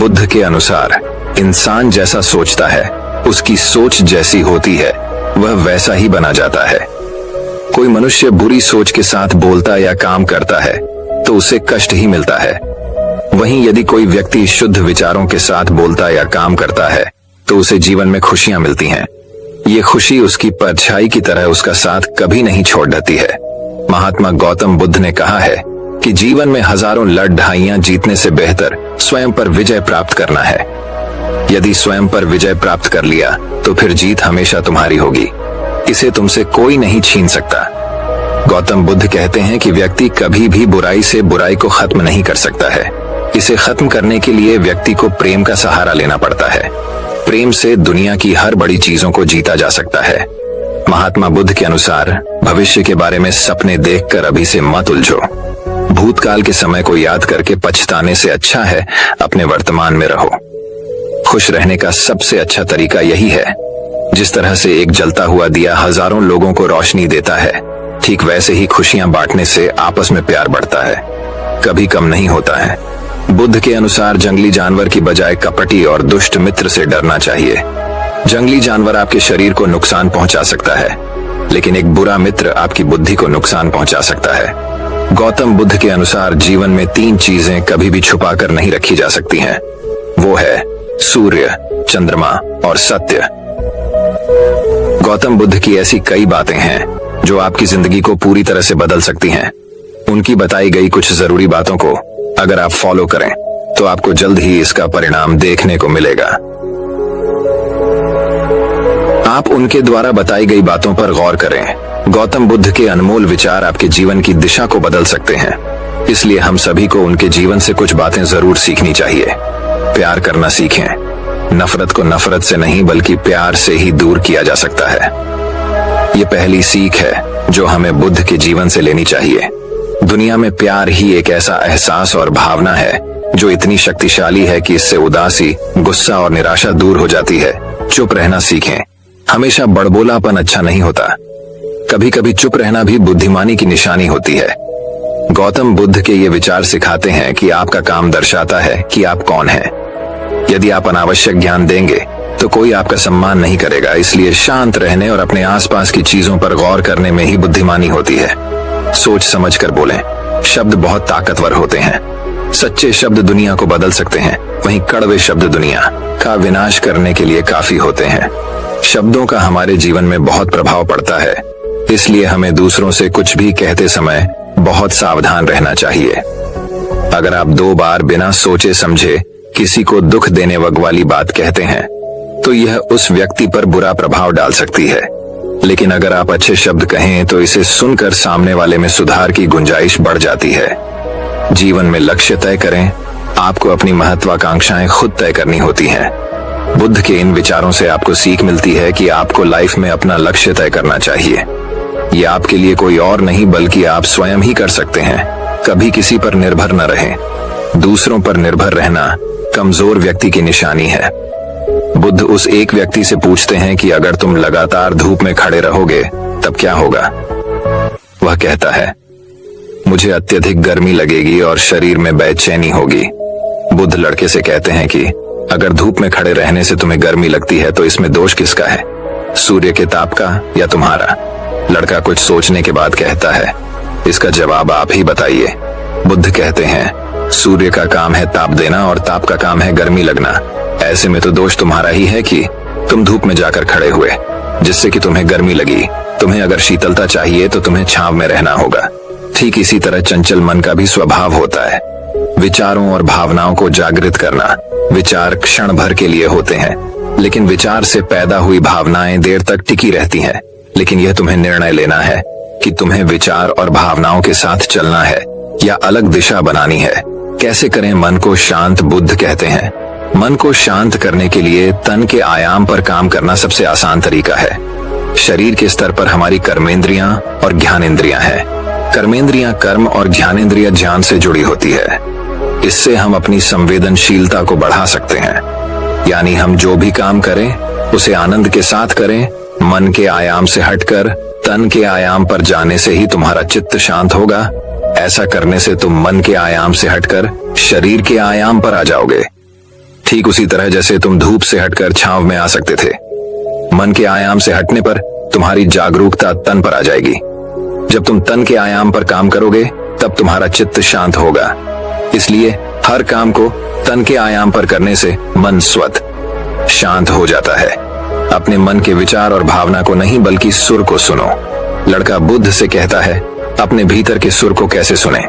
बुद्ध के अनुसार इंसान जैसा सोचता है, उसकी सोच जैसी होती है, वह वैसा ही बना जाता है। कोई मनुष्य बुरी सोच के साथ बोलता या काम करता है तो उसे कष्ट ही मिलता है। वहीं यदि कोई व्यक्ति शुद्ध विचारों के साथ बोलता या काम करता है तो उसे जीवन में खुशियां मिलती हैं। ये खुशी उसकी परछाई की तरह उसका साथ कभी नहीं छोड़ देती है। महात्मा गौतम बुद्ध ने कहा है कि जीवन में हजारों लड़ाइयां जीतने से बेहतर स्वयं पर विजय प्राप्त करना है। यदि स्वयं पर विजय प्राप्त कर लिया तो फिर जीत हमेशा तुम्हारी होगी, इसे तुमसे कोई नहीं छीन सकता। गौतम बुद्ध कहते हैं कि व्यक्ति कभी भी बुराई से बुराई को खत्म नहीं कर सकता है। इसे खत्म करने के लिए व्यक्ति को प्रेम का सहारा लेना पड़ता है। प्रेम से दुनिया की हर बड़ी चीजों को जीता जा सकता है। महात्मा बुद्ध के अनुसार भविष्य के बारे में सपने देखकर अभी से मत उलझो। भूतकाल के समय को याद करके पछताने से अच्छा है अपने वर्तमान में रहो। खुश रहने का सबसे अच्छा तरीका यही है। जिस तरह से एक जलता हुआ दिया हजारों लोगों को रोशनी देता है, ठीक वैसे ही खुशियां बांटने से आपस में प्यार बढ़ता है, कभी कम नहीं होता है। बुद्ध के अनुसार जंगली जानवर की बजाय कपटी और दुष्ट मित्र से डरना चाहिए। जंगली जानवर आपके शरीर को नुकसान पहुंचा सकता है, लेकिन एक बुरा मित्र आपकी बुद्धि को नुकसान पहुंचा सकता है। गौतम बुद्ध के अनुसार जीवन में 3 चीजें कभी भी छुपा कर नहीं रखी जा सकती हैं। वो है सूर्य, चंद्रमा और सत्य। गौतम बुद्ध की ऐसी कई बातें हैं जो आपकी जिंदगी को पूरी तरह से बदल सकती हैं। उनकी बताई गई कुछ जरूरी बातों को अगर आप फॉलो करें तो आपको जल्द ही इसका परिणाम देखने को मिलेगा। आप उनके द्वारा बताई गई बातों पर गौर करें। गौतम बुद्ध के अनमोल विचार आपके जीवन की दिशा को बदल सकते हैं, इसलिए हम सभी को उनके जीवन से कुछ बातें जरूर सीखनी चाहिए। प्यार करना सीखें। नफरत को नफरत से नहीं बल्कि प्यार से ही दूर किया जा सकता है। ये पहली सीख है जो हमें बुद्ध के जीवन से लेनी चाहिए। दुनिया में प्यार ही एक ऐसा एहसास और भावना है जो इतनी शक्तिशाली है कि इससे उदासी, गुस्सा और निराशा दूर हो जाती है। चुप रहना सीखें। हमेशा बड़बोलापन अच्छा नहीं होता। कभी कभी चुप रहना भी बुद्धिमानी की निशानी होती है। गौतम बुद्ध के ये विचार सिखाते हैं कि आपका काम दर्शाता है कि आप कौन हैं। यदि आप अनावश्यक ज्ञान देंगे तो कोई आपका सम्मान नहीं करेगा, इसलिए शांत रहने और अपने आसपास की चीजों पर गौर करने में ही बुद्धिमानी होती है। सोच समझ कर बोलें। शब्द बहुत ताकतवर होते हैं। सच्चे शब्द दुनिया को बदल सकते हैं, वहीं कड़वे शब्द दुनिया का विनाश करने के लिए काफी होते हैं। शब्दों का हमारे जीवन में बहुत प्रभाव पड़ता है, इसलिए हमें दूसरों से कुछ भी कहते समय बहुत सावधान रहना चाहिए। अगर आप 2 बार बिना सोचे समझे किसी को दुख देने वाली बात कहते हैं तो यह उस व्यक्ति पर बुरा प्रभाव डाल सकती है, लेकिन अगर आप अच्छे शब्द कहें तो इसे सुनकर सामने वाले में सुधार की गुंजाइश बढ़ जाती है। जीवन में लक्ष्य तय करें। आपको अपनी महत्वाकांक्षाएं खुद तय करनी होती हैं। बुद्ध के इन विचारों से आपको सीख मिलती है कि आपको लाइफ में अपना लक्ष्य तय करना चाहिए। ये आपके लिए कोई और नहीं बल्कि आप स्वयं ही कर सकते हैं। कभी किसी पर निर्भर न रहें। दूसरों पर निर्भर रहना कमजोर व्यक्ति की निशानी है। बुद्ध उस एक व्यक्ति से पूछते हैं कि अगर तुम लगातार धूप में खड़े रहोगे तब क्या होगा। वह कहता है, मुझे अत्यधिक गर्मी लगेगी और शरीर में बेचैनी होगी। बुद्ध लड़के से कहते हैं कि अगर धूप में खड़े रहने से तुम्हें गर्मी लगती है तो इसमें दोष किसका है, सूर्य के ताप का या तुम्हारा। लड़का कुछ सोचने के बाद कहता है, इसका जवाब आप ही बताइए। बुद्ध कहते हैं, सूर्य का काम है ताप देना और ताप का काम है गर्मी लगना। ऐसे में तो दोष तुम्हारा ही है कि तुम धूप में जाकर खड़े हुए, जिससे कि तुम्हें गर्मी लगी। तुम्हें अगर शीतलता चाहिए तो तुम्हें छांव में रहना होगा। ठीक इसी तरह चंचल मन का भी स्वभाव होता है। विचारों और भावनाओं को जागृत करना। विचार क्षण भर के लिए होते हैं, लेकिन विचार से पैदा हुई भावनाएं देर तक टिकी रहती हैं। लेकिन यह तुम्हें निर्णय लेना है कि तुम्हें विचार और भावनाओं के साथ चलना है या अलग दिशा बनानी है। कैसे करें मन को शांत। बुद्ध कहते हैं, मन को शांत करने के लिए तन के आयाम पर काम करना सबसे आसान तरीका है। शरीर के स्तर पर हमारी कर्मेंद्रियां और ज्ञानेंद्रियां हैं। कर्मेंद्रियां कर्म और ज्ञानेंद्रियां ज्ञान से जुड़ी होती है। इससे हम अपनी संवेदनशीलता को बढ़ा सकते हैं, यानी हम जो भी काम करें उसे आनंद के साथ करें। मन के आयाम से हटकर तन के आयाम पर जाने से ही तुम्हारा चित्त शांत होगा। ऐसा करने से तुम मन के आयाम से हटकर शरीर के आयाम पर आ जाओगे। ठीक उसी तरह जैसे तुम धूप से हटकर छांव में आ सकते थे। मन के आयाम से हटने पर तुम्हारी जागरूकता तन पर आ जाएगी। जब तुम तन के आयाम पर काम करोगे तब तुम्हारा चित्त शांत होगा। इसलिए हर काम को तन के आयाम पर करने से मन स्वतः शांत हो जाता है। अपने मन के विचार और भावना को नहीं बल्कि सुर को सुनो। लड़का बुद्ध से कहता है, अपने भीतर के सुर को कैसे सुने?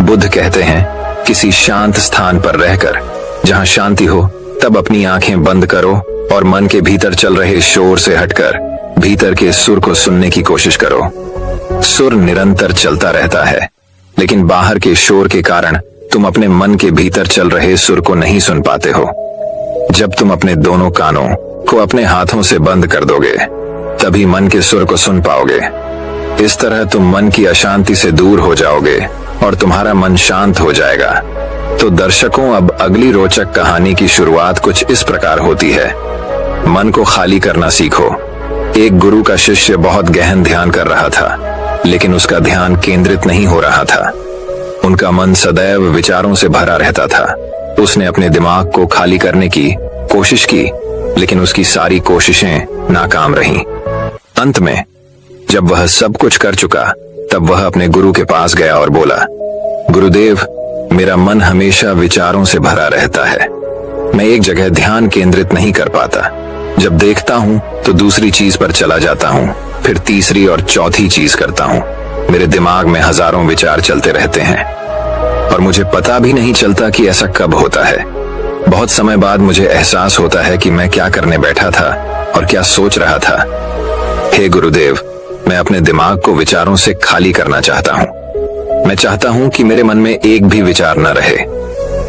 बुद्ध कहते हैं, किसी शांत स्थान पर रहकर, जहां शांति हो, तब अपनी आंखें बंद करो और मन के भीतर चल रहे शोर से हटकर भीतर के सुर को सुनने की कोशिश करो। सुर निरंतर चलता रहता है, लेकिन बाहर के शोर के कारण तुम अपने मन के भीतर चल रहे सुर को नहीं सुन पाते हो। जब तुम अपने दोनों कानों को अपने हाथों से बंद कर दोगे, तभी मन के सुर को सुन पाओगे। इस तरह तुम मन की अशांति से दूर हो जाओगे और तुम्हारा मन शांत हो जाएगा। तो दर्शकों, अब अगली रोचक कहानी की शुरुआत कुछ इस प्रकार होती है। मन को खाली करना सीखो। एक गुरु का शिष्य बहुत गहन ध्यान कर रहा था, लेकिन उसका ध्यान केंद्रित नहीं हो रहा था। उनका मन सदैव विचारों से भरा रहता था। उसने अपने दिमाग को खाली करने की कोशिश की, लेकिन उसकी सारी कोशिशें नाकाम रहीं। अंत में जब वह सब कुछ कर चुका, तब वह अपने गुरु के पास गया और बोला, गुरुदेव, मेरा मन हमेशा विचारों से भरा रहता है। मैं एक जगह ध्यान केंद्रित नहीं कर पाता। जब देखता हूँ तो दूसरी चीज पर चला जाता हूँ, फिर तीसरी और चौथी चीज करता हूँ। मेरे दिमाग में हजारों विचार चलते रहते हैं और मुझे पता भी नहीं चलता कि ऐसा कब होता है। बहुत समय बाद मुझे एहसास होता है कि मैं क्या करने बैठा था और क्या सोच रहा था। हे गुरुदेव, मैं अपने दिमाग को विचारों से खाली करना चाहता हूँ। मैं चाहता हूँ कि मेरे मन में एक भी विचार न रहे।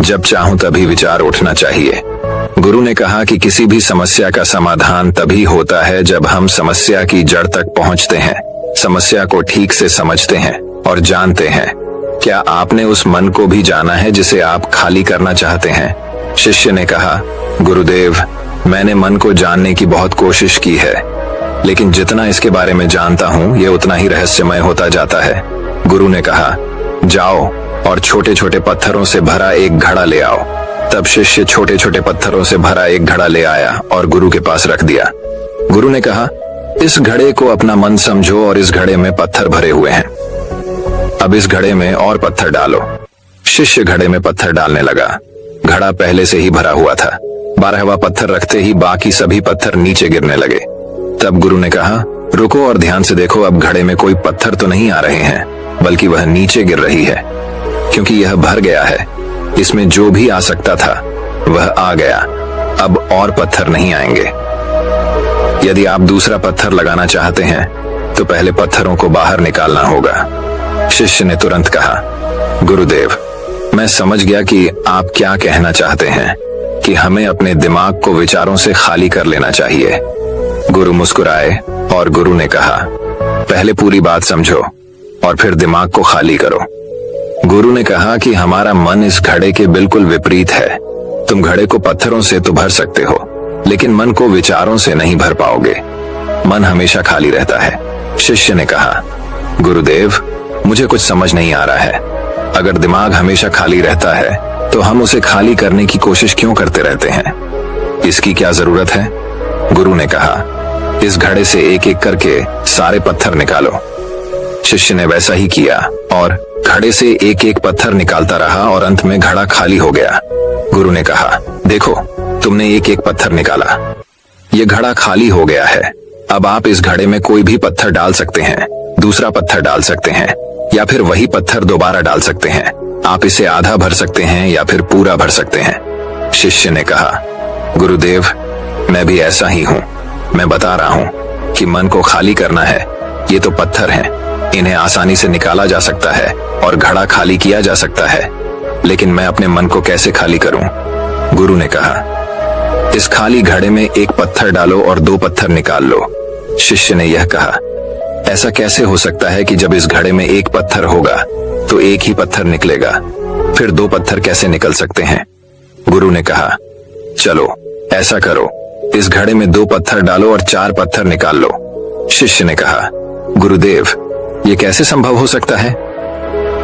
जब चाहूं तभी विचार उठना चाहिए। गुरु ने कहा कि किसी भी समस्या का समाधान तभी होता है जब हम समस्या की जड़ तक पहुंचते हैं, समस्या को ठीक से समझते हैं और जानते हैं। क्या आपने उस मन को भी जाना है जिसे आप खाली करना चाहते हैं? शिष्य ने कहा, गुरुदेव, मैंने मन को जानने की बहुत कोशिश की है, लेकिन जितना इसके बारे में जानता हूँ ये उतना ही रहस्यमय होता जाता है। गुरु ने कहा, जाओ और छोटे छोटे पत्थरों से भरा एक घड़ा ले आओ। तब शिष्य छोटे छोटे पत्थरों से भरा एक घड़ा ले आया और गुरु के पास रख दिया। गुरु ने कहा, इस घड़े को अपना मन समझो और इस घड़े में पत्थर भरे हुए हैं। अब इस घड़े में और पत्थर डालो। शिष्य घड़े में पत्थर डालने लगा। घड़ा पहले से ही भरा हुआ था। 12वां पत्थर रखते ही बाकी सभी पत्थर नीचे गिरने लगे। तब गुरु ने कहा, रुको और ध्यान से देखो। अब घड़े में कोई पत्थर तो नहीं आ रहे हैं, बल्कि वह नीचे गिर रही है, क्योंकि यह भर गया है। इसमें जो भी आ सकता था वह आ गया। अब और पत्थर नहीं आएंगे। यदि आप दूसरा पत्थर लगाना चाहते हैं तो पहले पत्थरों को बाहर निकालना होगा। शिष्य ने तुरंत कहा, गुरुदेव, मैं समझ गया कि आप क्या कहना चाहते हैं, कि हमें अपने दिमाग को विचारों से खाली कर लेना चाहिए। गुरु मुस्कुराए और गुरु ने कहा, पहले पूरी बात समझो और फिर दिमाग को खाली करो। गुरु ने कहा कि हमारा मन इस घड़े के बिल्कुल विपरीत है। तुम घड़े को पत्थरों से तो भर सकते हो, लेकिन मन को विचारों से नहीं भर पाओगे। मन हमेशा खाली रहता है। शिष्य ने कहा, गुरुदेव, मुझे कुछ समझ नहीं आ रहा है। अगर दिमाग हमेशा खाली रहता है तो हम उसे खाली करने की कोशिश क्यों करते रहते हैं? इसकी क्या जरूरत है? गुरु ने कहा, इस घड़े से एक एक करके सारे पत्थर निकालो। शिष्य ने वैसा ही किया और घड़े से एक एक पत्थर निकालता रहा और अंत में घड़ा खाली हो गया। गुरु ने कहा, देखो, तुमने एक एक पत्थर निकाला, ये घड़ा खाली हो गया है। अब आप इस घड़े में कोई भी पत्थर डाल सकते हैं, दूसरा पत्थर डाल सकते हैं, या फिर वही पत्थर दोबारा डाल सकते हैं। आप इसे आधा भर सकते हैं या फिर पूरा भर सकते हैं। शिष्य ने कहा, गुरुदेव, मैं भी ऐसा ही हूँ। मैं बता रहा हूँ कि मन को खाली करना है। ये तो पत्थर हैं, इन्हें आसानी से निकाला जा सकता है और घड़ा खाली किया जा सकता है, लेकिन मैं अपने मन को कैसे खाली करूं? गुरु ने कहा, इस खाली घड़े में एक पत्थर डालो और 2 पत्थर निकाल लो। शिष्य ने यह कहा, ऐसा कैसे हो सकता है कि जब इस घड़े में एक पत्थर होगा तो एक ही पत्थर निकलेगा, फिर 2 पत्थर कैसे निकल सकते हैं? गुरु ने कहा, चलो ऐसा करो, इस घड़े में 2 पत्थर डालो और 4 पत्थर निकाल लो। शिष्य ने कहा, गुरुदेव, ये कैसे संभव हो सकता है?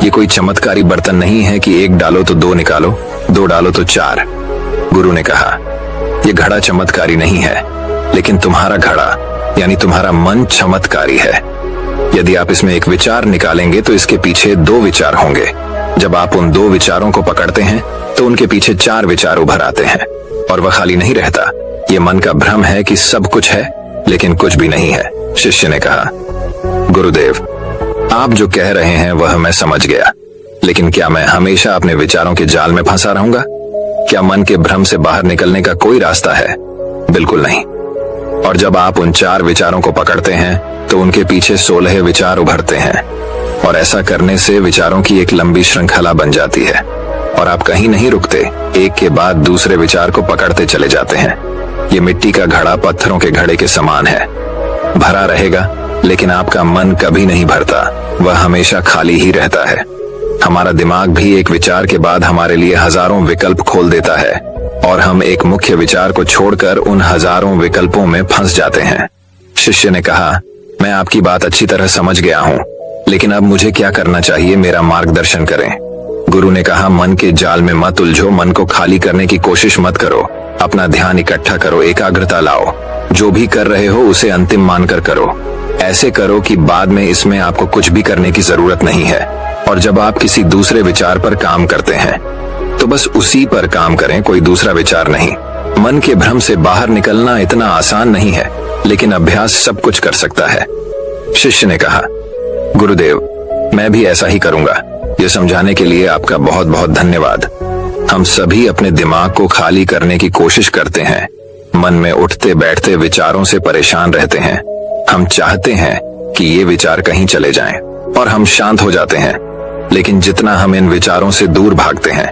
ये कोई चमत्कारी बर्तन नहीं है कि 1 डालो तो 2 निकालो, 2 डालो तो 4। गुरु ने कहा, यह घड़ा चमत्कारी नहीं है, लेकिन तुम्हारा घड़ा यानी तुम्हारा मन चमत्कारी है। यदि आप इसमें एक विचार निकालेंगे तो इसके पीछे 2 विचार होंगे। जब आप उन 2 विचारों को पकड़ते हैं तो उनके पीछे 4 विचार उभर आते हैं और वह खाली नहीं रहता। ये मन का भ्रम है कि सब कुछ है लेकिन कुछ भी नहीं है। शिष्य ने कहा, गुरुदेव, आप जो कह रहे हैं वह मैं समझ गया, लेकिन क्या मैं हमेशा अपने विचारों के जाल में फंसा रहूंगा? क्या मन के भ्रम से बाहर निकलने का कोई रास्ता है? बिल्कुल नहीं। और जब आप उन 4 विचारों को पकड़ते हैं तो उनके पीछे 16 विचार उभरते हैं और ऐसा करने से विचारों की एक लंबी श्रृंखला बन जाती है और आप कहीं नहीं रुकते, एक के बाद दूसरे विचार को पकड़ते चले जाते हैं। ये मिट्टी का घड़ा पत्थरों के घड़े के समान है, भरा रहेगा लेकिन आपका मन कभी नहीं भरता, वह हमेशा खाली ही रहता है। हमारा दिमाग भी एक विचार के बाद हमारे लिए हजारों विकल्प खोल देता है और हम एक मुख्य विचार को छोड़कर उन हजारों विकल्पों में फंस जाते हैं। शिष्य ने कहा, मैं आपकी बात अच्छी तरह समझ गया हूँ, लेकिन अब मुझे क्या करना चाहिए, मेरा मार्गदर्शन करें। गुरु ने कहा, मन के जाल में मत उलझो, मन को खाली करने की कोशिश मत करो, अपना ध्यान इकट्ठा करो, एकाग्रता लाओ, जो भी कर रहे हो उसे अंतिम मानकर करो। ऐसे करो कि बाद में इसमें आपको कुछ भी करने की जरूरत नहीं है। और जब आप किसी दूसरे विचार पर काम करते हैं तो बस उसी पर काम करें, कोई दूसरा विचार नहीं। मन के भ्रम से बाहर निकलना इतना आसान नहीं है, लेकिन अभ्यास सब कुछ कर सकता है। शिष्य ने कहा, गुरुदेव, मैं भी ऐसा ही करूंगा। ये समझाने के लिए आपका बहुत बहुत धन्यवाद। हम सभी अपने दिमाग को खाली करने की कोशिश करते हैं, मन में उठते बैठते विचारों से परेशान रहते हैं। हम चाहते हैं कि ये विचार कहीं चले जाएं और हम शांत हो जाते हैं, लेकिन जितना हम इन विचारों से दूर भागते हैं,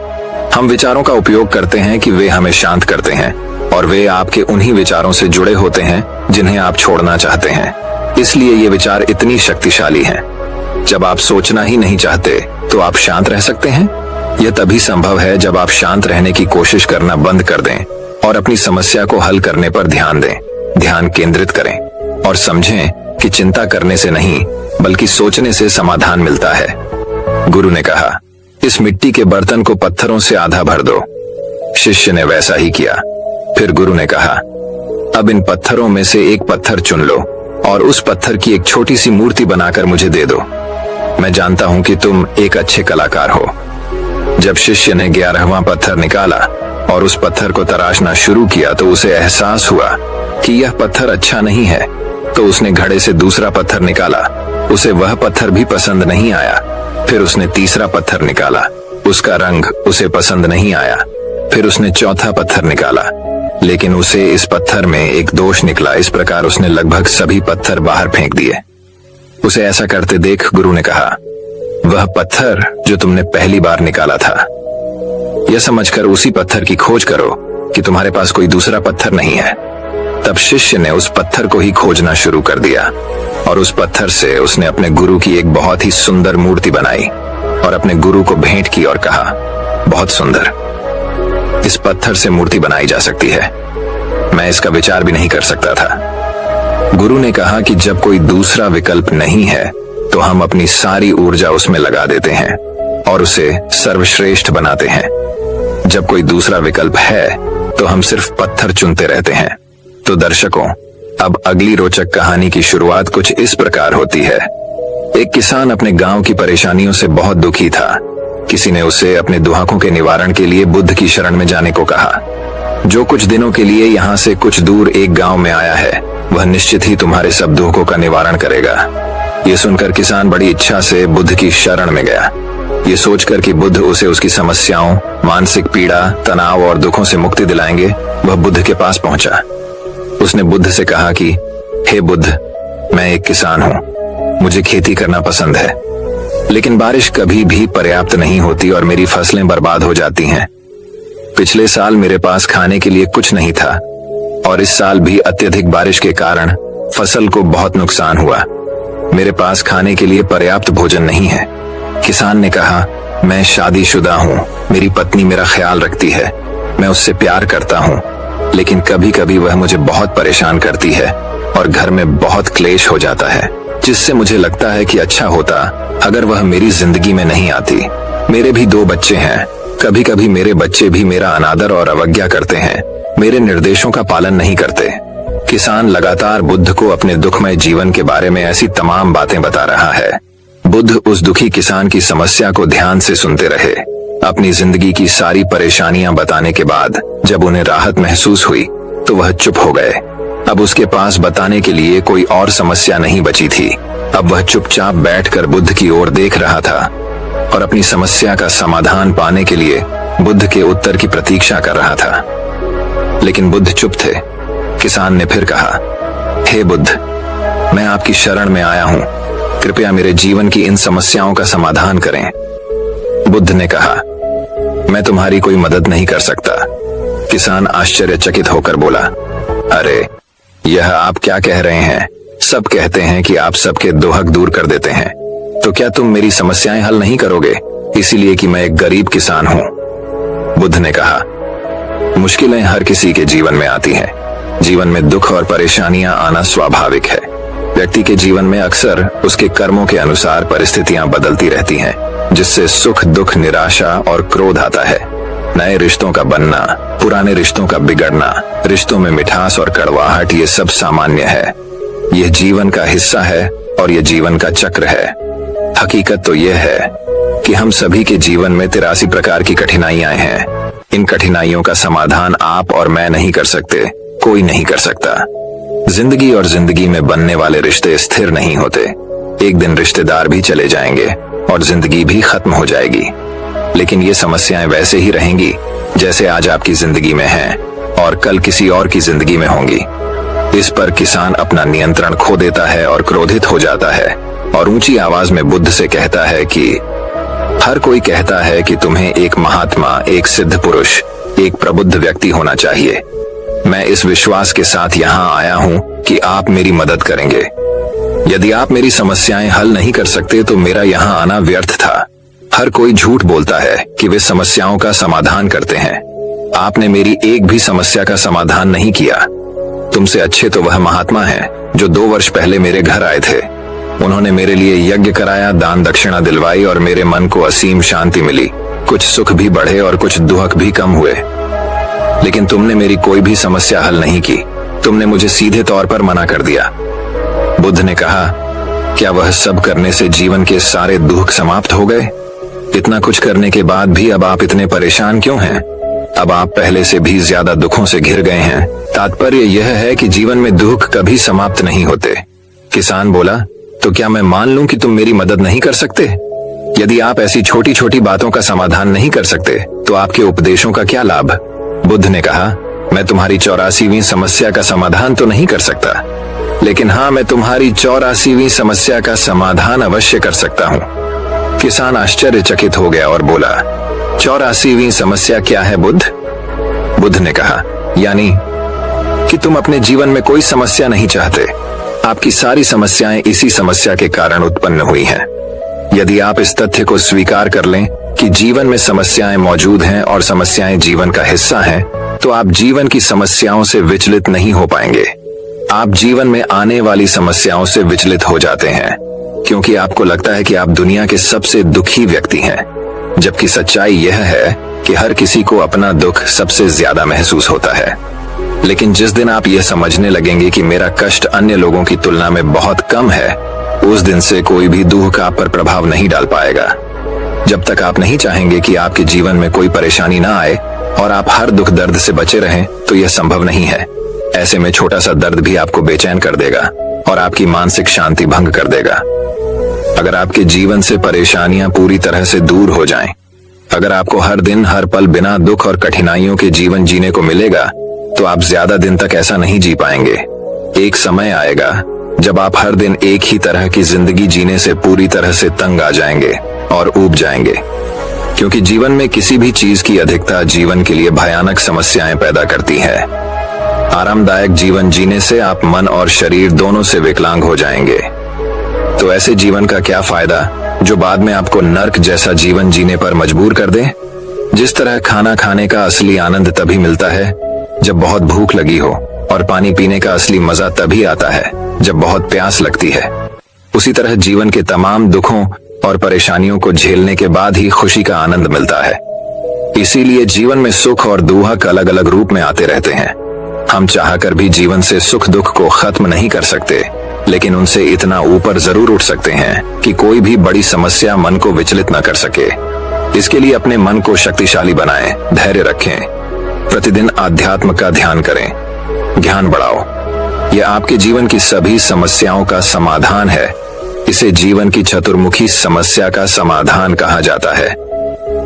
हम विचारों का उपयोग करते हैं कि वे हमें शांत करते हैं और वे आपके उन्हीं विचारों से जुड़े होते हैं जिन्हें आप छोड़ना चाहते हैं। इसलिए ये विचार इतनी शक्तिशाली हैं। जब आप सोचना ही नहीं चाहते तो आप शांत रह सकते हैं। यह तभी संभव है जब आप शांत रहने की कोशिश करना बंद कर दें और अपनी समस्या को हल करने पर ध्यान दें, ध्यान केंद्रित करें और समझें कि चिंता करने से नहीं बल्कि सोचने से समाधान मिलता है। गुरु ने कहा, इस मिट्टी के बर्तन को पत्थरों से आधा भर दो। शिष्य ने वैसा ही किया। फिर गुरु ने कहा, अब इन पत्थरों में से एक पत्थर चुन लो और उस पत्थर की एक छोटी सी मूर्ति बनाकर मुझे दे दो। मैं जानता हूं कि तुम एक अच्छे कलाकार हो। जब शिष्य ने 11वां पत्थर निकाला और उस पत्थर को तराशना शुरू किया तो उसे एहसास हुआ कि यह पत्थर अच्छा नहीं है। तो उसने घड़े से दूसरा पत्थर निकाला, उसे वह पत्थर भी पसंद नहीं आया। फिर उसने तीसरा पत्थर निकाला, उसका रंग उसे पसंद नहीं आया। फिर उसने चौथा पत्थर निकाला, लेकिन उसे इस पत्थर में एक दोष निकला। इस प्रकार उसने लगभग सभी पत्थर बाहर फेंक दिए। उसे ऐसा करते देख गुरु ने कहा, वह पत्थर जो तुमने पहली बार निकाला था, यह समझकर उसी पत्थर की खोज करो कि तुम्हारे पास कोई दूसरा पत्थर नहीं है। तब शिष्य ने उस पत्थर को ही खोजना शुरू कर दिया और उस पत्थर से उसने अपने गुरु की एक बहुत ही सुंदर मूर्ति बनाई और अपने गुरु को भेंट की और कहा, बहुत सुंदर, इस पत्थर से मूर्ति बनाई जा सकती है। मैं इसका विचार भी नहीं कर सकता था। गुरु ने कहा कि जब कोई दूसरा विकल्प नहीं है तो हम अपनी सारी ऊर्जा उसमें लगा देते हैं और उसे सर्वश्रेष्ठ बनाते हैं। जब कोई दूसरा विकल्प है तो हम सिर्फ पत्थर चुनते रहते हैं। तो दर्शकों, अब अगली रोचक कहानी की शुरुआत कुछ इस प्रकार होती है। एक किसान अपने गांव की परेशानियों से बहुत दुखी था। किसी ने उसे अपने दुहाकों के निवारण के लिए बुद्ध की शरण में जाने को कहा। जो कुछ दिनों के लिए यहाँ से कुछ दूर एक गांव में आया है, वह निश्चित ही तुम्हारे सब दुखों का निवारण करेगा। ये सुनकर किसान बड़ी इच्छा से बुद्ध की शरण में गया, ये सोचकर कि बुद्ध उसे उसकी समस्याओं, मानसिक पीड़ा, तनाव और दुखों से मुक्ति दिलाएंगे। वह बुद्ध के पास पहुंचा। उसने बुद्ध से कहा कि हे बुद्ध, मैं एक किसान हूँ, मुझे खेती करना पसंद है, लेकिन बारिश कभी भी पर्याप्त नहीं होती और मेरी फसलें बर्बाद हो जाती हैं। पिछले साल मेरे पास खाने के लिए कुछ नहीं था और इस साल भी अत्यधिक बारिश के कारण फसल को बहुत नुकसान हुआ। मेरे पास खाने के लिए पर्याप्त भोजन नहीं है। किसान ने कहा, मैं शादीशुदा हूँ, मेरी पत्नी मेरा ख्याल रखती है, मैं उससे प्यार करता हूँ, लेकिन कभी कभी वह मुझे बहुत परेशान करती है और घर में बहुत क्लेश हो जाता है, जिससे मुझे लगता है कि अच्छा होता अगर वह मेरी जिंदगी में नहीं आती। मेरे भी 2 बच्चे हैं, कभी कभी मेरे बच्चे भी मेरा अनादर और अवज्ञा करते हैं, मेरे निर्देशों का पालन नहीं करते। किसान लगातार बुद्ध को अपने दुखमय जीवन के बारे में ऐसी तमाम बातें बता रहा है। बुद्ध उस दुखी किसान की समस्या को ध्यान से सुनते रहे। अपनी जिंदगी की सारी परेशानियां बताने के बाद जब उन्हें राहत महसूस हुई तो वह चुप हो गए। अब उसके पास बताने के लिए कोई और समस्या नहीं बची थी। अब वह चुपचाप बैठकर बुद्ध की ओर देख रहा था और अपनी समस्या का समाधान पाने के लिए बुद्ध के उत्तर की प्रतीक्षा कर रहा था। लेकिन बुद्ध चुप थे। किसान ने फिर कहा, हे बुद्ध, मैं आपकी शरण में आया हूं, कृपया मेरे जीवन की इन समस्याओं का समाधान करें। बुद्ध ने कहा, मैं तुम्हारी कोई मदद नहीं कर सकता। किसान आश्चर्यचकित होकर बोला, अरे यह आप क्या कह रहे हैं? सब कहते हैं कि आप सबके दुहक दूर कर देते हैं, तो क्या तुम मेरी समस्याएं हल नहीं करोगे इसीलिए कि मैं एक गरीब किसान हूं? बुद्ध ने कहा, मुश्किलें हर किसी के जीवन में आती हैं। जीवन में दुख और परेशानियां आना स्वाभाविक है। व्यक्ति के जीवन में अक्सर उसके कर्मों के अनुसार परिस्थितियां बदलती रहती हैं, जिससे सुख, दुख, निराशा और क्रोध आता है। नए रिश्तों का बनना, पुराने रिश्तों का बिगड़ना, रिश्तों में मिठास और कड़वाहट, ये सब सामान्य है। यह जीवन का हिस्सा है और यह जीवन का चक्र है। हकीकत तो यह है कि हम सभी के जीवन में 83 प्रकार की कठिनाइयां हैं। इन कठिनाइयों का समाधान आप और मैं नहीं कर सकते, कोई नहीं कर सकता। जिंदगी और जिंदगी में बनने वाले रिश्ते स्थिर नहीं होते। एक दिन रिश्तेदार भी चले जाएंगे और जिंदगी भी खत्म हो जाएगी, लेकिन ये समस्याएं वैसे ही रहेंगी जैसे आज आपकी जिंदगी में हैं और कल किसी और की जिंदगी में होंगी। इस पर किसान अपना नियंत्रण खो देता है और क्रोधित हो जाता है और ऊंची आवाज में बुद्ध से कहता है कि हर कोई कहता है कि तुम्हें एक महात्मा, एक सिद्ध पुरुष, एक प्रबुद्ध व्यक्ति होना चाहिए। मैं इस विश्वास के साथ यहाँ आया हूँ कि आप मेरी मदद करेंगे। यदि आप मेरी समस्याएं हल नहीं कर सकते तो मेरा यहाँ आना व्यर्थ था। हर कोई झूठ बोलता है कि वे समस्याओं का समाधान करते हैं। आपने मेरी एक भी समस्या का समाधान नहीं किया। तुमसे अच्छे तो वह महात्मा हैं जो 2 वर्ष पहले मेरे घर आए थे। उन्होंने मेरे लिए यज्ञ कराया, दान दक्षिणा दिलवाई और मेरे मन को असीम शांति मिली। कुछ सुख भी बढ़े और कुछ दुख भी कम हुए। लेकिन तुमने मेरी कोई भी समस्या हल नहीं की। तुमने मुझे सीधे तौर पर मना कर दिया। बुद्ध ने कहा, क्या वह सब करने से जीवन के सारे दुख समाप्त हो गए? इतना कुछ करने के बाद भी अब आप इतने परेशान क्यों हैं? अब आप पहले से भी ज्यादा दुखों से घिर गए हैं। तात्पर्य यह है कि जीवन में दुख कभी समाप्त नहीं होते। किसान बोला, तो क्या मैं मान लूं कि तुम मेरी मदद नहीं कर सकते? यदि आप ऐसी छोटी छोटी बातों का समाधान नहीं कर सकते तो आपके उपदेशों का क्या लाभ? बुद्ध ने कहा, मैं तुम्हारी 84वीं समस्या का समाधान तो नहीं कर सकता, लेकिन हाँ, मैं तुम्हारी 84वीं समस्या का समाधान अवश्य कर सकता हूँ। किसान आश्चर्यचकित हो गया और बोला, 84वीं समस्या क्या है बुद्ध? बुद्ध ने कहा, यानी कि तुम अपने जीवन में कोई समस्या नहीं चाहते। आपकी सारी समस्याएं इसी समस्या के कारण उत्पन्न हुई हैं। यदि आप इस तथ्य को स्वीकार कर लें कि जीवन में समस्याएं मौजूद हैं और समस्याएं जीवन का हिस्सा हैं, तो आप जीवन की समस्याओं से विचलित नहीं हो पाएंगे। आप जीवन में आने वाली समस्याओं से विचलित हो जाते हैं क्योंकि आपको लगता है कि आप दुनिया के सबसे दुखी व्यक्ति हैं, जबकि सच्चाई यह है कि हर किसी को अपना दुख सबसे ज्यादा महसूस होता है। लेकिन जिस दिन आप यह समझने लगेंगे कि मेरा कष्ट अन्य लोगों की तुलना में बहुत कम है, उस दिन से कोई भी दुख आप पर प्रभाव नहीं डाल पाएगा। जब तक आप नहीं चाहेंगे कि आपके जीवन में कोई परेशानी ना आए और आप हर दुख दर्द से बचे रहें, तो यह संभव नहीं है। ऐसे में छोटा सा दर्द भी आपको बेचैन कर देगा और आपकी मानसिक शांति भंग कर देगा। अगर आपके जीवन से परेशानियां पूरी तरह से दूर हो जाएं, अगर आपको हर दिन हर पल बिना दुख और कठिनाइयों के जीवन जीने को मिलेगा, तो आप ज्यादा दिन तक ऐसा नहीं जी पाएंगे। एक समय आएगा जब आप हर दिन एक ही तरह की जिंदगी जीने से पूरी तरह से तंग आ जाएंगे और ऊब जाएंगे, क्योंकि जीवन में किसी भी चीज की अधिकता जीवन के लिए भयानक समस्याएं पैदा करती है। आरामदायक जीवन जीने से आप मन और शरीर दोनों से विकलांग हो जाएंगे। तो ऐसे जीवन का क्या फायदा जो बाद में आपको नर्क जैसा जीवन जीने पर मजबूर कर दे? जिस तरह खाना खाने का असली आनंद तभी मिलता है जब बहुत भूख लगी हो, और पानी पीने का असली मजा तभी आता है जब बहुत प्यास लगती है, उसी तरह जीवन के तमाम दुखों और परेशानियों को झेलने के बाद ही खुशी का आनंद मिलता है। इसीलिए जीवन में सुख और दुख अलग अलग रूप में आते रहते हैं। हम चाहकर भी जीवन से सुख दुख को खत्म नहीं कर सकते, लेकिन उनसे इतना ऊपर जरूर उठ सकते हैं कि कोई भी बड़ी समस्या मन को विचलित न कर सके। इसके लिए अपने मन को शक्तिशाली बनाएं, धैर्य रखें, प्रतिदिन आध्यात्म का ध्यान करें, ज्ञान बढ़ाओ। यह आपके जीवन की सभी समस्याओं का समाधान है। इसे जीवन की चतुर्मुखी समस्या का समाधान कहा जाता है।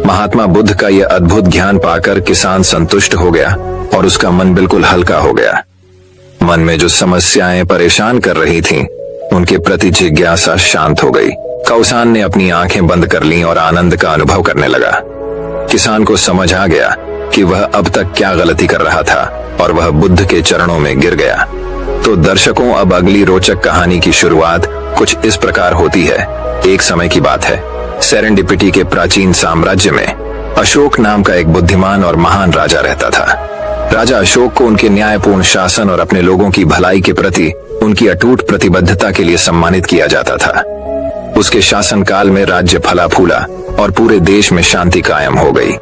महात्मा बुद्ध का यह अद्भुत ज्ञान पाकर किसान संतुष्ट हो गया और उसका मन बिल्कुल हल्का हो गया। मन में जो समस्याएं परेशान कर रही थीं, उनके प्रति जिज्ञासा शांत हो गई। कौसान ने अपनी आंखें बंद कर लीं और आनंद का अनुभव करने लगा। किसान को समझ आ गया कि वह अब तक क्या गलती कर रहा था और वह बुद्ध के चरणों में गिर गया। तो दर्शकों, अब अगली रोचक कहानी की शुरुआत कुछ इस प्रकार होती है। एक समय की बात है, सेरेंडिपिटी के प्राचीन साम्राज्य में अशोक नाम का एक बुद्धिमान और महान राजा रहता था। राजा अशोक को उनके न्यायपूर्ण शासन और अपने लोगों की भलाई के प्रति उनकी अटूट प्रतिबद्धता के लिए सम्मानित किया जाता था। उसके शासनकाल में राज्य फला फूला और पूरे देश में शांति कायम हो गई।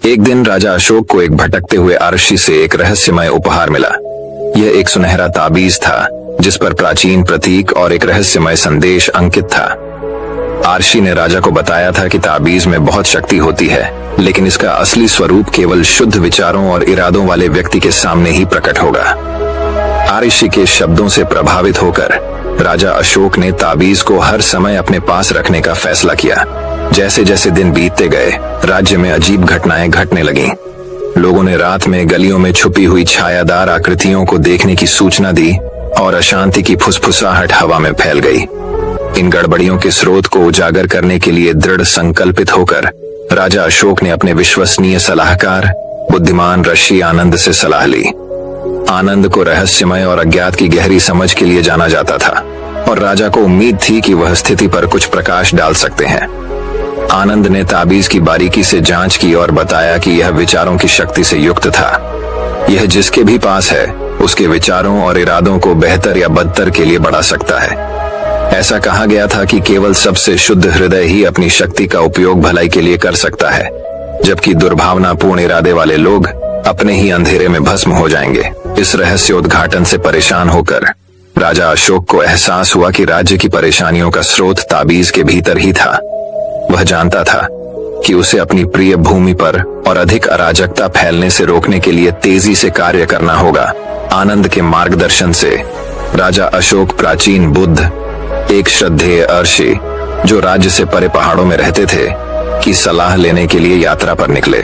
एक दिन राजा अशोक को एक भटकते हुए आरशी से एक रहस्यमय उपहार मिला। यह एक सुनहरा ताबीज था जिस पर प्राचीन प्रतीक और एक रहस्यमय संदेश अंकित था। आरशी ने राजा को बताया था कि ताबीज में बहुत शक्ति होती है, लेकिन इसका असली स्वरूप केवल शुद्ध विचारों और इरादों वाले व्यक्ति के सामने ही प्रकट होगा। आरशी के शब्दों से प्रभावित होकर राजा अशोक ने ताबीज को हर समय अपने पास रखने का फैसला किया। जैसे जैसे दिन बीतते गए, राज्य में अजीब घटनाएं घटने लगीं। लोगों ने रात में गलियों में छुपी हुई छायादार आकृतियों को देखने की सूचना दी और अशांति की फुसफुसाहट हवा में फैल गई। इन गड़बड़ियों के स्रोत को उजागर करने के लिए दृढ़ संकल्पित होकर राजा अशोक ने अपने विश्वसनीय सलाहकार बुद्धिमान ऋषि आनंद से सलाह ली। आनंद को रहस्यमय और अज्ञात की गहरी समझ के लिए जाना जाता था और राजा को उम्मीद थी कि वह स्थिति पर कुछ प्रकाश डाल सकते हैं। आनंद ने ताबीज की बारीकी से जांच की और बताया कि यह विचारों की शक्ति से युक्त था। यह जिसके भी पास है उसके विचारों और इरादों को बेहतर या बदतर के लिए बढ़ा सकता है। ऐसा कहा गया था कि केवल सबसे शुद्ध हृदय ही अपनी शक्ति का उपयोग भलाई के लिए कर सकता है, जबकि दुर्भावनापूर्ण इरादे वाले लोग अपने ही अंधेरे में भस्म हो जाएंगे। इस रहस्योद्घाटन से परेशान होकर राजा अशोक को एहसास हुआ कि राज्य की परेशानियों का स्रोत ताबीज के भीतर ही था। वह जानता था कि उसे अपनी प्रिय भूमि पर और अधिक अराजकता फैलने से रोकने के लिए तेजी से कार्य करना होगा। आनंद के मार्गदर्शन से राजा अशोक प्राचीन बुद्ध, एक श्रद्धेय ऋषि जो राज्य से परे पहाड़ों में रहते थे, की सलाह लेने के लिए यात्रा पर निकले।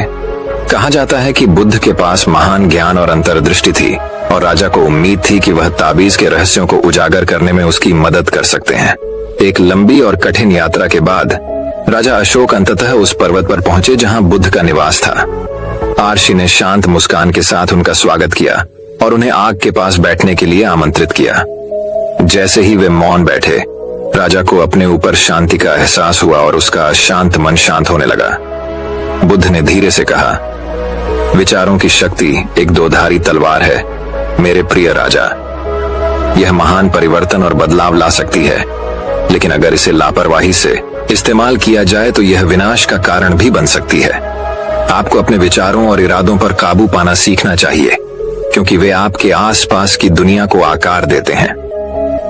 कहा जाता है कि बुद्ध के पास महान ज्ञान और अंतर्दृष्टि थी और राजा को उम्मीद थी कि वह ताबीज के रहस्यों को उजागर करने में उसकी मदद कर सकते हैं। एक लंबी और कठिन यात्रा के बाद राजा अशोक अंततः उस पर्वत पर पहुंचे जहां बुद्ध का निवास था। आरशी ने शांत मुस्कान के साथ उनका स्वागत किया और उन्हें आग के पास बैठने के लिए आमंत्रित किया। जैसे ही वे मौन बैठे, राजा को अपने ऊपर शांति का एहसास हुआ और उसका शांत मन शांत होने लगा। बुद्ध ने धीरे से कहा, विचारों की शक्ति एक दोधारी तलवार है मेरे प्रिय राजा। यह महान परिवर्तन और बदलाव ला सकती है, लेकिन अगर इसे लापरवाही से इस्तेमाल किया जाए तो यह विनाश का कारण भी बन सकती है। आपको अपने विचारों और इरादों पर काबू पाना सीखना चाहिए, क्योंकि वे आपके आसपास की दुनिया को आकार देते हैं।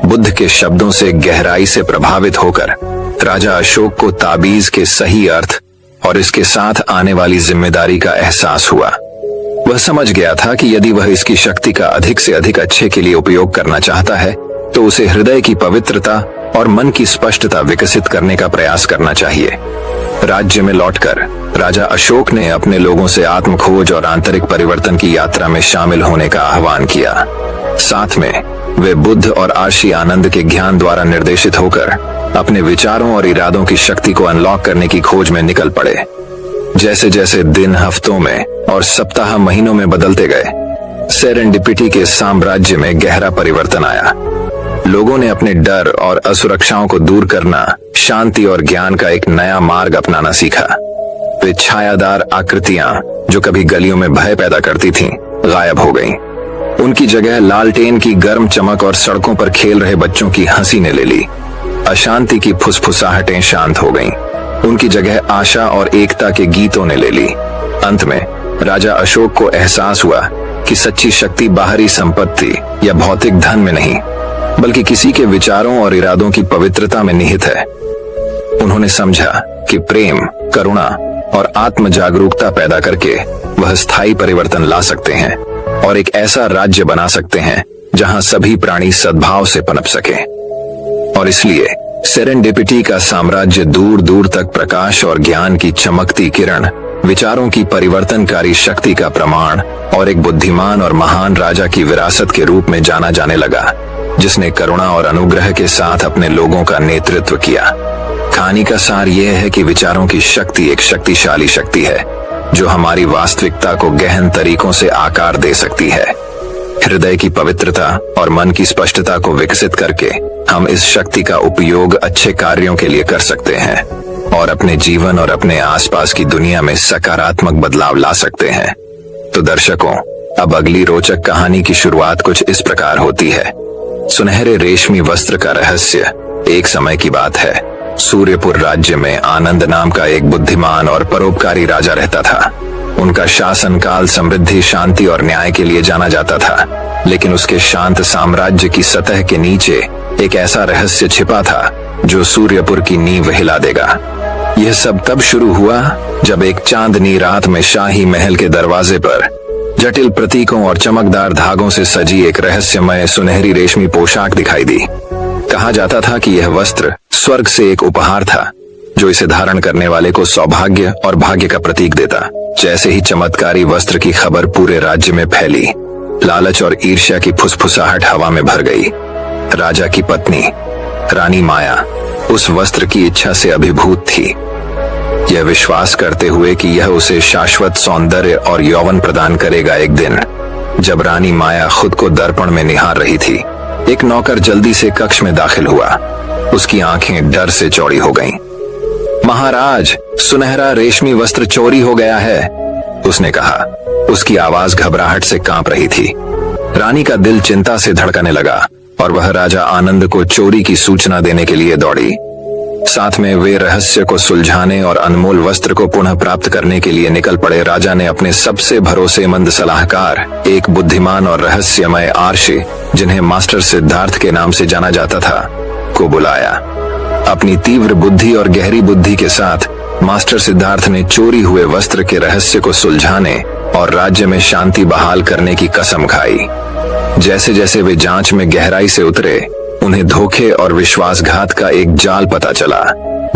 बुद्ध के शब्दों से गहराई से प्रभावित होकर राजा अशोक को ताबीज के सही अर्थ और इसके साथ आने वाली जिम्मेदारी का एहसास हुआ। वह समझ गया था कि यदि वह इसकी शक्ति का अधिक से अधिक अच्छे के लिए उपयोग करना चाहता है तो उसे हृदय की पवित्रता और मन की स्पष्टता विकसित करने का प्रयास करना चाहिए। राज्य में लौटकर राजा अशोक ने अपने लोगों से आत्मखोज और आंतरिक परिवर्तन की यात्रा में शामिल होने का आह्वान किया। साथ में वे बुद्ध और आरशी आनंद के ज्ञान द्वारा निर्देशित होकर अपने विचारों और इरादों की शक्ति को अनलॉक करने की खोज में निकल पड़े। जैसे जैसे दिन हफ्तों में और सप्ताह महीनों में बदलते गए, सेरेंडिपिटी के साम्राज्य में गहरा परिवर्तन आया। लोगों ने अपने डर और असुरक्षाओं को दूर करना, शांति और ज्ञान का एक नया मार्ग अपनाना सीखा। वे छायादार आकृतियां जो कभी गलियों में भय पैदा करती थीं, गायब हो गईं। उनकी जगह लालटेन की गर्म चमक और सड़कों पर खेल रहे बच्चों की हंसी ने ले ली। अशांति की फुसफुसाहटें शांत हो गईं। उनकी जगह आशा और एकता के गीतों ने ले ली। अंत में राजा अशोक को एहसास हुआ कि सच्ची शक्ति बाहरी संपत्ति या भौतिक धन में नहीं, बल्कि किसी के विचारों और इरादों की पवित्रता में निहित है। उन्होंने समझा कि प्रेम, करुणा और आत्म जागरूकता पैदा करके वह स्थायी परिवर्तन ला सकते हैं और एक ऐसा राज्य बना सकते हैं जहां सभी प्राणी सद्भाव से पनप सकें। और इसलिए सेरेंडिपिटी का साम्राज्य दूर दूर तक प्रकाश और ज्ञान की चमकती किरण, विचारों की परिवर्तनकारी शक्ति का प्रमाण और एक बुद्धिमान और महान राजा की विरासत के रूप में जाना जाने लगा, जिसने करुणा और अनुग्रह के साथ अपने लोगों का नेतृत्व किया। कहानी का सार यह है कि विचारों की शक्ति एक शक्तिशाली शक्ति है जो हमारी वास्तविकता को गहन तरीकों से आकार दे सकती है। हृदय की पवित्रता और मन की स्पष्टता को विकसित करके हम इस शक्ति का उपयोग अच्छे कार्यों के लिए कर सकते हैं और अपने जीवन और अपने आसपास की दुनिया में सकारात्मक बदलाव ला सकते हैं। तो दर्शकों, अब अगली रोचक कहानी की शुरुआत कुछ इस प्रकार होती है। सुनहरे रेशमी वस्त्र का रहस्य। एक समय की बात है, सूर्यपुर राज्य में आनंद नाम का एक बुद्धिमान और परोपकारी राजा रहता था। उनका शासनकाल समृद्धि, शांति और न्याय के लिए जाना जाता था, लेकिन उसके शांत साम्राज्य की सतह के नीचे एक ऐसा रहस्य छिपा था जो सूर्यपुर की नींव हिला देगा। यह सब तब शुरू हुआ जब एक चांदनी रात में शाही महल के दरवाजे पर जटिल प्रतीकों और चमकदार धागों से सजी एक रहस्यमय सुनहरी रेशमी पोशाक दिखाई दी। कहा जाता था कि यह वस्त्र स्वर्ग से एक उपहार था जो इसे धारण करने वाले को सौभाग्य और भाग्य का प्रतीक देता। जैसे ही चमत्कारी वस्त्र की खबर पूरे राज्य में फैली, लालच और ईर्ष्या की फुसफुसाहट हवा में भर गई। राजा की पत्नी रानी माया उस वस्त्र की इच्छा से अभिभूत थी, यह विश्वास करते हुए कि यह उसे शाश्वत सौंदर्य और यौवन प्रदान करेगा। एक दिन जब रानी माया खुद को दर्पण में निहार रही थी, एक नौकर जल्दी से कक्ष में दाखिल हुआ। उसकी आंखें डर से चौड़ी हो गईं। महाराज, सुनहरा रेशमी वस्त्र चोरी हो गया है, उसने कहा। उसकी आवाज घबराहट से कांप रही थी। रानी का दिल चिंता से धड़कने लगा और वह राजा आनंद को चोरी की सूचना देने के लिए दौड़ी। साथ में वे रहस्य को सुलझाने और अनमोल वस्त्र को पुनः प्राप्त करने के लिए निकल पड़े। राजा ने अपने सबसे भरोसेमंद सलाहकार, एक बुद्धिमान और रहस्यमय आर्षी, जिन्हें मास्टर सिद्धार्थ के नाम से जाना जाता था, को बुलाया। अपनी तीव्र बुद्धि और गहरी बुद्धि के साथ मास्टर सिद्धार्थ ने चोरी हुए वस्त्र के रहस्य को सुलझाने और राज्य में शांति बहाल करने की कसम खाई। जैसे जैसे वे जांच में गहराई से उतरे, उन्हें धोखे और विश्वासघात का एक जाल पता चला,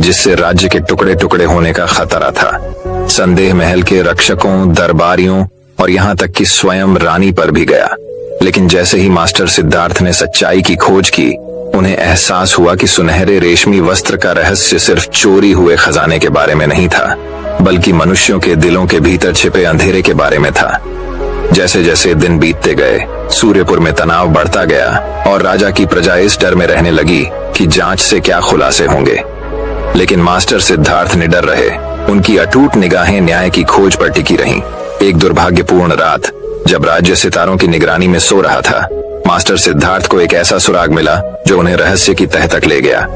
जिससे राज्य के टुकड़े टुकड़े होने का खतरा था। संदेह महल के रक्षकों, दरबारियों और यहाँ तक कि स्वयं रानी पर भी गया। लेकिन जैसे ही मास्टर सिद्धार्थ ने सच्चाई की खोज की, उन्हें एहसास हुआ कि सुनहरे रेशमी वस्त्र का रहस्य सिर्फ चोरी हुए खजाने के बारे में नहीं था, बल्कि मनुष्यों के दिलों के भीतर छिपे अंधेरे के बारे में था। जैसे जैसे दिन बीतते गए, सूर्यपुर में तनाव बढ़ता गया और राजा की प्रजा इस डर में रहने लगी कि जांच से क्या खुलासे होंगे। लेकिन मास्टर सिद्धार्थ निडर रहे। उनकी अटूट निगाहें न्याय की खोज पर टिकी रहीं। एक दुर्भाग्यपूर्ण रात, जब राज्य सितारों की निगरानी में सो रहा था, मास्टर सिद्धार्थ को एक ऐसा सुराग मिला जो उन्हें रहस्य की तह तक ले गया।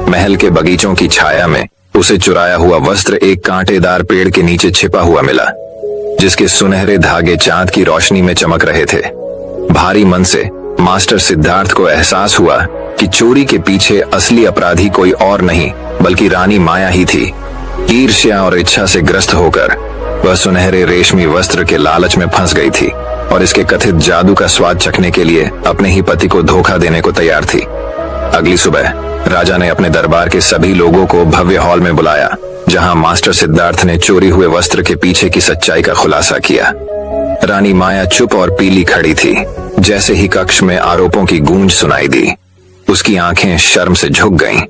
महल के बगीचों की छाया में उसे चुराया हुआ वस्त्र एक कांटेदार पेड़ के नीचे छिपा हुआ मिला, जिसके सुनहरे धागे चांद की रोशनी में चमक रहे थे। भारी मन से मास्टर सिद्धार्थ को एहसास हुआ कि चोरी के पीछे असली अपराधी कोई और नहीं, बल्कि रानी माया ही थी। ईर्ष्या और इच्छा से ग्रस्त होकर वह सुनहरे रेशमी वस्त्र के लालच में फंस गई थी और इसके कथित जादू का स्वाद चखने के लिए अपने ही पति को धोखा देने को तैयार थी। अगली सुबह राजा ने अपने दरबार के सभी लोगों को भव्य हॉल में बुलाया, जहां मास्टर सिद्धार्थ ने चोरी हुए वस्त्र के पीछे की सच्चाई का खुलासा किया। रानी माया चुप और पीली खड़ी थी। जैसे ही कक्ष में आरोपों की गूंज सुनाई दी, उसकी आंखें शर्म से झुक गईं।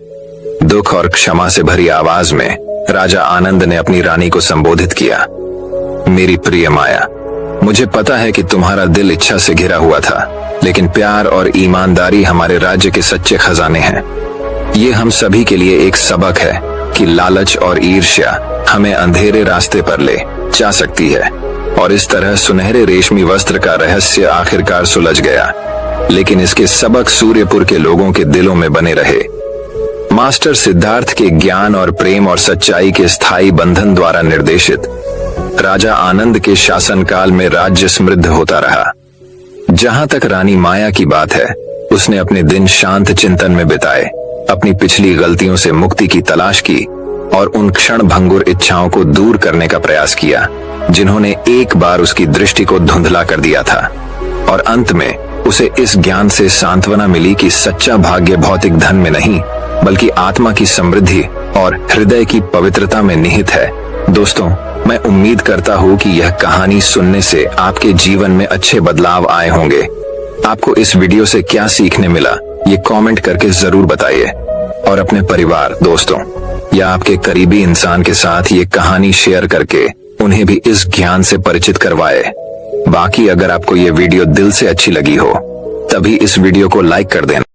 दुख और क्षमा से भरी आवाज में राजा आनंद ने अपनी रानी को संबोधित किया। मेरी प्रिय माया, मुझे पता है कि तुम्हारा दिल इच्छा से घिरा हुआ था, लेकिन प्यार और ईमानदारी हमारे राज्य के सच्चे खजाने हैं। ये हम सभी के लिए एक सबक है कि लालच और ईर्ष्या हमें अंधेरे रास्ते पर ले जा सकती है। और इस तरह सुनहरे रेशमी वस्त्र का रहस्य आखिरकार सुलझ गया, लेकिन इसके सबक सूर्यपुर के लोगों के दिलों में बने रहे। मास्टर सिद्धार्थ के ज्ञान और प्रेम और सच्चाई के स्थायी बंधन द्वारा निर्देशित, राजा आनंद के शासनकाल में राज्य समृद्ध होता रहा। जहां तक रानी माया की बात है, उसने अपने दिन शांत चिंतन में बिताए, अपनी पिछली गलतियों से मुक्ति की तलाश की और उन क्षण भंगुर इच्छाओं को दूर करने का प्रयास किया जिन्होंने एक बार उसकी दृष्टि को धुंधला कर दिया था। और अंत में उसे इस ज्ञान से सांत्वना मिली कि सच्चा भाग्य भौतिक धन में नहीं, बल्कि आत्मा की समृद्धि और हृदय की पवित्रता में निहित है। दोस्तों, मैं उम्मीद करता हूँ कि यह कहानी सुनने से आपके जीवन में अच्छे बदलाव आए होंगे। आपको इस वीडियो से क्या सीखने मिला, ये कमेंट करके जरूर बताइए और अपने परिवार, दोस्तों या आपके करीबी इंसान के साथ ये कहानी शेयर करके उन्हें भी इस ज्ञान से परिचित करवाए। बाकी अगर आपको ये वीडियो दिल से अच्छी लगी हो, तभी इस वीडियो को लाइक कर देना।